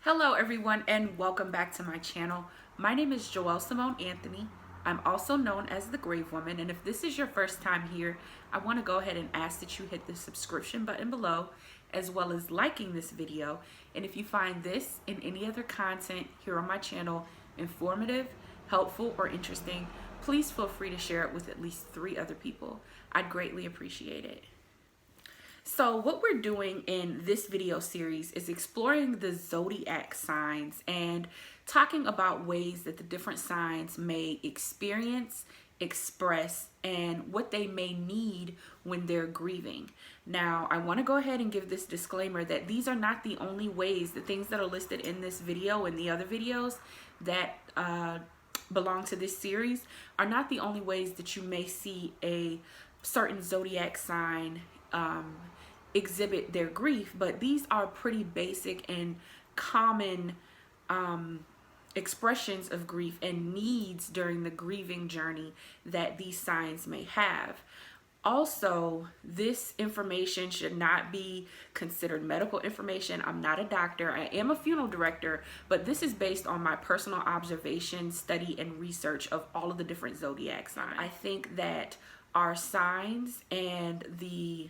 Hello everyone and welcome back to my channel. My name is Joelle Simone Anthony. I'm also known as the Grave Woman, and if this is your first time here, I want to go ahead and ask that you hit the subscription button below as well as liking this video. And if you find this and any other content here on my channel informative, helpful, or interesting, please feel free to share it with at least 3 other people. I'd greatly appreciate it. So what we're doing in this video series is exploring the zodiac signs and talking about ways that the different signs may experience, express, and what they may need when they're grieving. Now, I want to go ahead and give this disclaimer that these are not the only ways. The things that are listed in this video and the other videos that belong to this series are not the only ways that you may see a certain zodiac sign exhibit their grief, but these are pretty basic and common expressions of grief and needs during the grieving journey that these signs may have. Also, this information should not be considered medical information. I'm not a doctor. I am a funeral director, but this is based on my personal observation, study, and research of all of the different zodiac signs. I think that our signs and the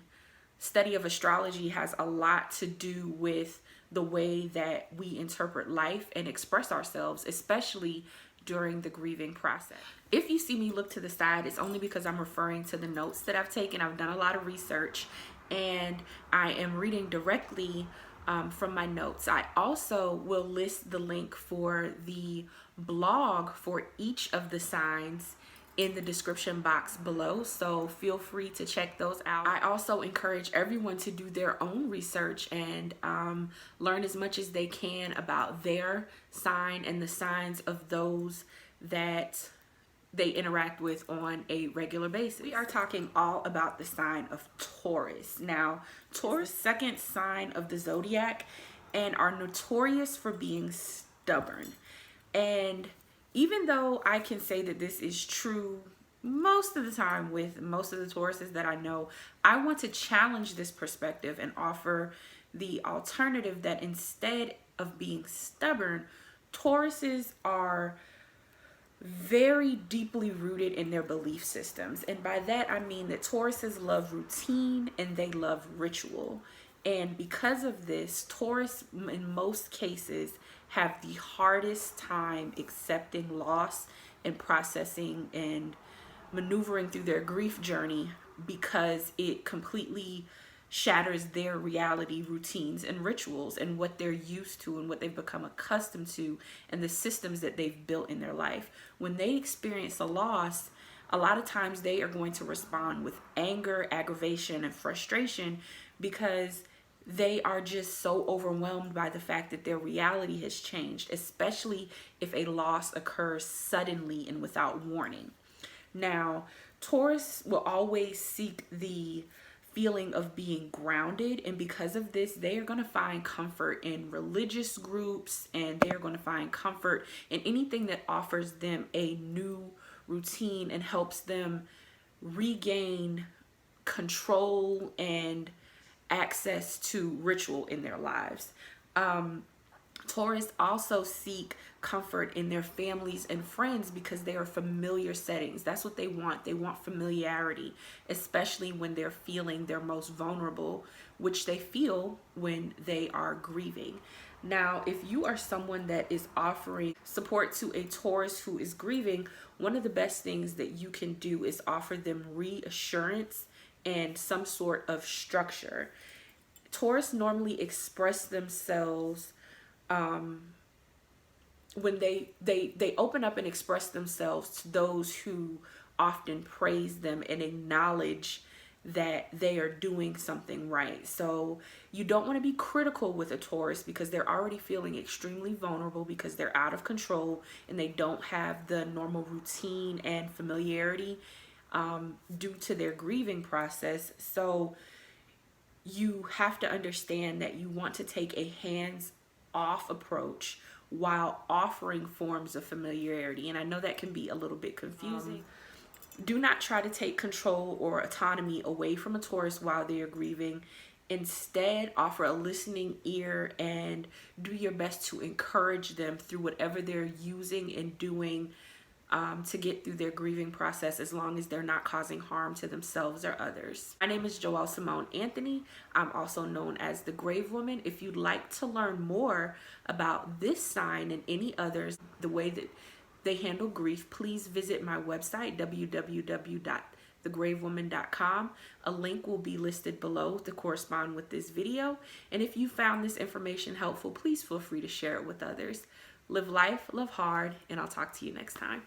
study of astrology has a lot to do with the way that we interpret life and express ourselves, especially during the grieving process. If you see me look to the side, it's only because I'm referring to the notes that I've taken. I've done a lot of research and I am reading directly from my notes. I also will list the link for the blog for each of the signs in the description box below, so feel free to check those out. I also encourage everyone to do their own research and learn as much as they can about their sign and the signs of those that they interact with on a regular basis. We are talking all about the sign of Taurus. Now, Taurus is the second sign of the zodiac and are notorious for being stubborn. And even though I can say that this is true most of the time with most of the Tauruses that I know, I want to challenge this perspective and offer the alternative that instead of being stubborn, Tauruses are very deeply rooted in their belief systems. And by that, I mean that Tauruses love routine and they love ritual. And because of this, Taurus, in most cases, have the hardest time accepting loss and processing and maneuvering through their grief journey because it completely shatters their reality, routines, and rituals and what they're used to and what they've become accustomed to and the systems that they've built in their life. When they experience a loss, a lot of times they are going to respond with anger, aggravation, and frustration because they are just so overwhelmed by the fact that their reality has changed, especially if a loss occurs suddenly and without warning. Now, Taurus will always seek the feeling of being grounded, and because of this, they are going to find comfort in religious groups, and they are going to find comfort in anything that offers them a new routine and helps them regain control and access to ritual in their lives. Taurus also seek comfort in their families and friends because they are familiar settings. That's what they want. They want familiarity, especially when they're feeling their most vulnerable, which they feel when they are grieving. Now, if you are someone that is offering support to a Taurus who is grieving, one of the best things that you can do is offer them reassurance and some sort of structure. Taurus normally express themselves when they open up and express themselves to those who often praise them and acknowledge that they are doing something right. So you don't want to be critical with a Taurus because they're already feeling extremely vulnerable because they're out of control and they don't have the normal routine and familiarity due to their grieving process. So you have to understand that you want to take a hands-off approach while offering forms of familiarity. And I know that can be a little bit confusing. Do not try to take control or autonomy away from a Taurus while they are grieving. Instead, offer a listening ear and do your best to encourage them through whatever they're using and doing to get through their grieving process, as long as they're not causing harm to themselves or others. My name is Joelle Simone Anthony. I'm also known as the Grave Woman. If you'd like to learn more about this sign and any others, the way that they handle grief, please visit my website, www.thegravewoman.com. A link will be listed below to correspond with this video. And if you found this information helpful, please feel free to share it with others. Live life, love hard, and I'll talk to you next time.